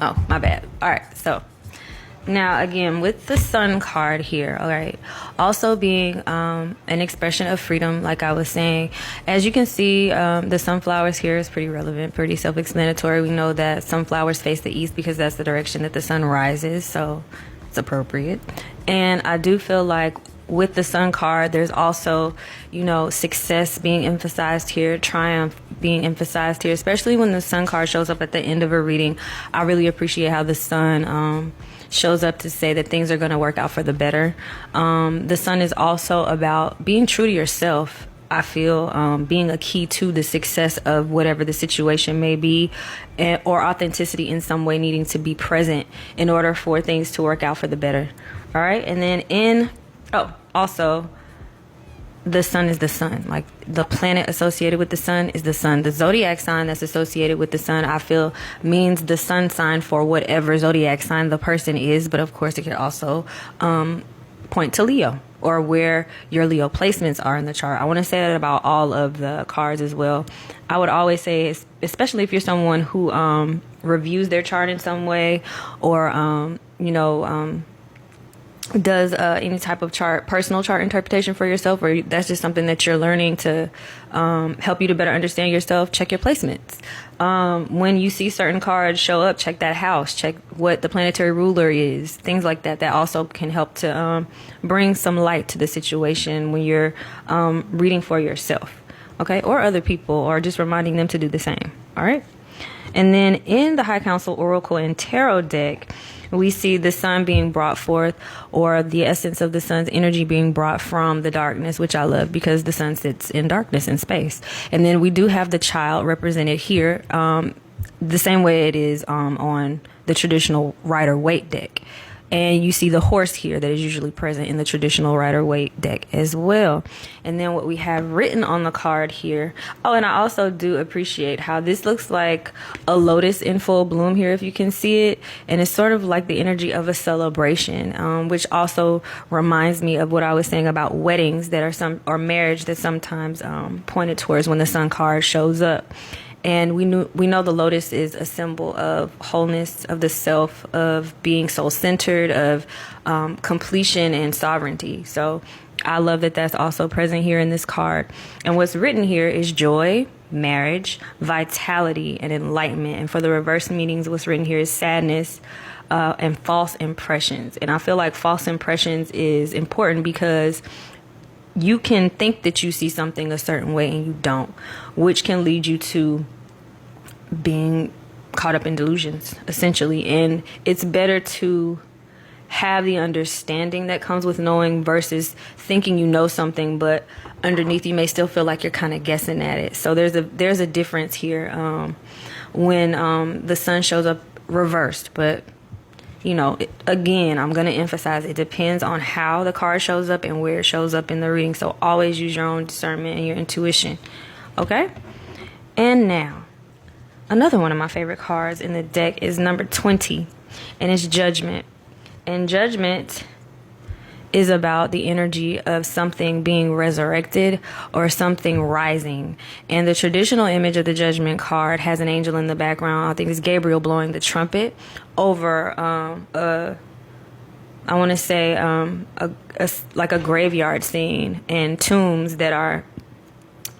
Oh, my bad. All right, so now again with the sun card here, all right, also being an expression of freedom, like I was saying. As you can see, the sunflowers here is pretty relevant, pretty self-explanatory. We know that sunflowers face the east because that's the direction that the sun rises, so it's appropriate. And I do feel like with the sun card, there's also, you know, success being emphasized here, triumph being emphasized here, especially when the sun card shows up at the end of a reading. I really appreciate how the sun shows up to say that things are going to work out for the better. The sun is also about being true to yourself. I feel being a key to the success of whatever the situation may be, or authenticity in some way needing to be present in order for things to work out for the better. All right. And then also, the sun is the sun. Like, the planet associated with the sun is the sun. The zodiac sign that's associated with the sun, I feel, means the sun sign for whatever zodiac sign the person is. But of course, it could also point to Leo, or where your Leo placements are in the chart. I want to say that about all of the cards as well. I would always say, especially if you're someone who reviews their chart in some way, or does any type of personal chart interpretation for yourself, or that's just something that you're learning to help you to better understand yourself, check your placements. When you see certain cards show up, check that house, check what the planetary ruler is, things like that. That also can help to bring some light to the situation when you're reading for yourself, okay, or other people, or just reminding them to do the same. All right. And then in the High Council Oracle and Tarot deck, we see the sun being brought forth, or the essence of the sun's energy being brought from the darkness, which I love because the sun sits in darkness in space. And then we do have the child represented here, the same way it is on the traditional Rider-Waite deck. And you see the horse here that is usually present in the traditional Rider-Waite deck as well. And then what we have written on the card here. Oh, and I also do appreciate how this looks like a lotus in full bloom here, if you can see it. And it's sort of like the energy of a celebration, which also reminds me of what I was saying about weddings that are or marriage that sometimes pointed towards when the sun card shows up. And we know the lotus is a symbol of wholeness, of the self, of being soul-centered, of completion and sovereignty. So I love that that's also present here in this card. And what's written here is joy, marriage, vitality, and enlightenment. And for the reverse meanings, what's written here is sadness and false impressions. And I feel like false impressions is important because you can think that you see something a certain way and you don't, which can lead you to being caught up in delusions, essentially. And it's better to have the understanding that comes with knowing versus thinking you know something, but underneath you may still feel like you're kind of guessing at it. So there's a difference here when the sun shows up reversed. But again, I'm going to emphasize it depends on how the card shows up and where it shows up in the reading. So always use your own discernment and your intuition. Okay? And now, another one of my favorite cards in the deck is number 20, and it's Judgment. And Judgment is about the energy of something being resurrected or something rising. And the traditional image of the Judgment card has an angel in the background. I think it's Gabriel blowing the trumpet over I want to say like a graveyard scene and tombs that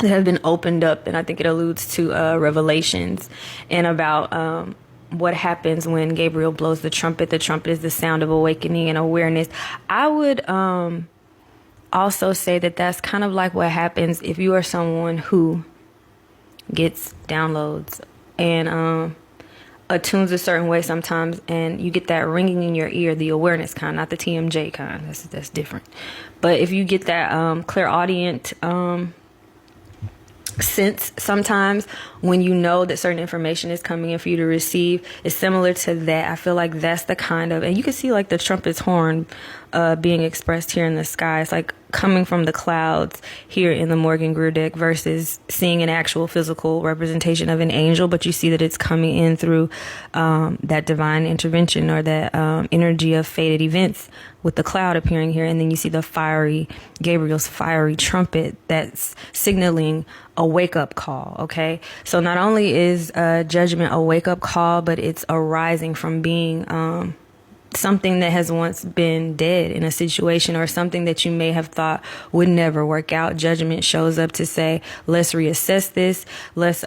have been opened up. And I think it alludes to Revelations and about what happens when Gabriel blows the trumpet. The trumpet is the sound of awakening and awareness. I would also say that that's kind of like what happens if you are someone who gets downloads and attunes a certain way sometimes, and you get that ringing in your ear, the awareness kind, not the TMJ kind. That's different. But if you get that clairaudient sense sometimes when you know that certain information is coming in for you to receive, it's similar to that. I feel like that's the kind of, and you can see like the trumpet's horn being expressed here in the sky. It's like coming from the clouds here in the Morgan Grier deck versus seeing an actual physical representation of an angel, but you see that it's coming in through that divine intervention or that energy of fated events with the cloud appearing here. And then you see the Gabriel's fiery trumpet that's signaling a wake-up call. Okay, so not only is Judgment a wake-up call, but it's arising from being something that has once been dead in a situation, or something that you may have thought would never work out. Judgment shows up to say, let's reassess this. Let's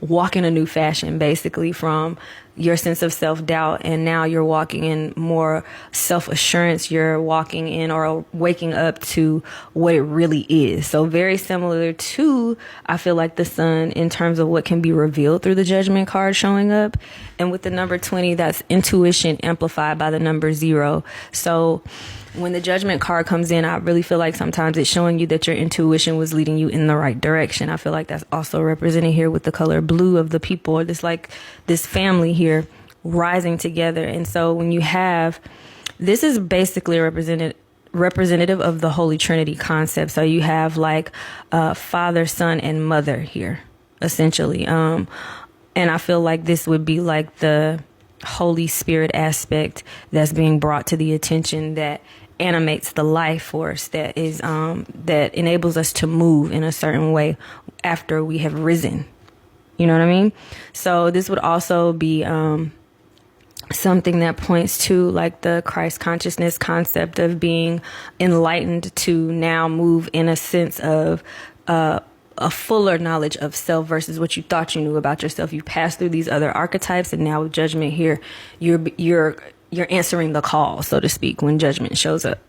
walk in a new fashion, basically, from your sense of self-doubt, and now you're walking in more self-assurance. You're walking in or waking up to what it really is. So very similar to, I feel like, the sun in terms of what can be revealed through the Judgment card showing up. And with the number 20, that's intuition amplified by the number 0. So when the Judgment card comes in, I really feel like sometimes it's showing you that your intuition was leading you in the right direction. I feel like that's also represented here with the color blue of the people, or this family here rising together. And so when you have, this is basically representative of the Holy Trinity concept. So you have like Father, Son, and Mother here, essentially. And I feel like this would be like the Holy Spirit aspect that's being brought to the attention, that animates the life force that is that enables us to move in a certain way after we have risen. You know what I mean? So this would also be something that points to like the Christ consciousness concept of being enlightened to now move in a sense of a fuller knowledge of self versus what you thought you knew about yourself. You passed through these other archetypes, and now with Judgment here, you're answering the call, so to speak, when Judgment shows up.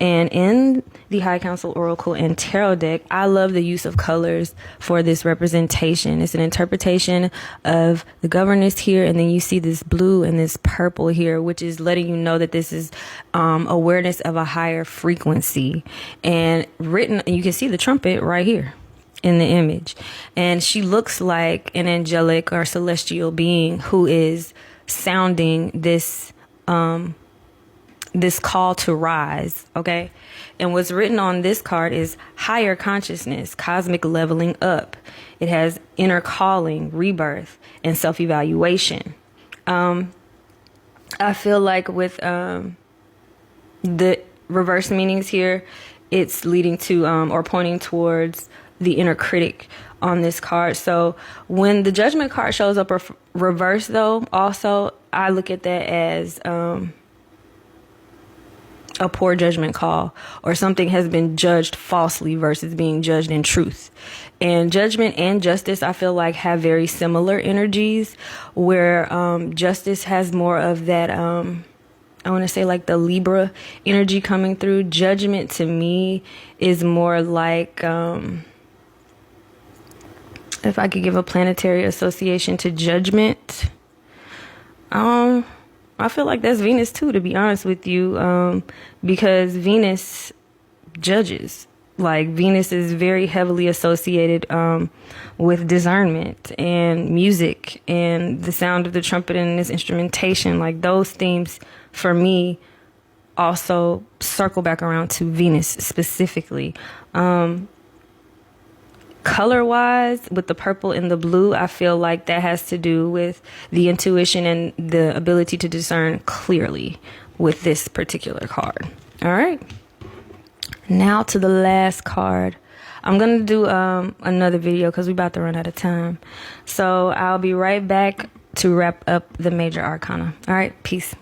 And in the High Council Oracle and Tarot deck, I love the use of colors for this representation. It's an interpretation of the governess here, and then you see this blue and this purple here, which is letting you know that this is awareness of a higher frequency. And you can see the trumpet right here in the image. And she looks like an angelic or celestial being who is sounding this call to rise. Okay. And what's written on this card is higher consciousness, cosmic leveling up. It has inner calling, rebirth, and self-evaluation. I feel like with the reverse meanings here, it's leading to or pointing towards the inner critic on this card. So when the Judgment card shows up reverse, though, also I look at that as a poor judgment call, or something has been judged falsely versus being judged in truth. And Judgment and Justice, I feel like, have very similar energies, where Justice has more of that I want to say like the Libra energy coming through. Judgment to me is more like if I could give a planetary association to Judgment, I feel like that's Venus too, to be honest with you, because Venus judges. Like, Venus is very heavily associated with discernment and music and the sound of the trumpet and its instrumentation. Like, those themes for me also circle back around to Venus specifically. Color-wise, with the purple and the blue, I feel like that has to do with the intuition and the ability to discern clearly with this particular card. All right. Now to the last card. I'm going to do another video because we're about to run out of time. So I'll be right back to wrap up the major arcana. All right. Peace.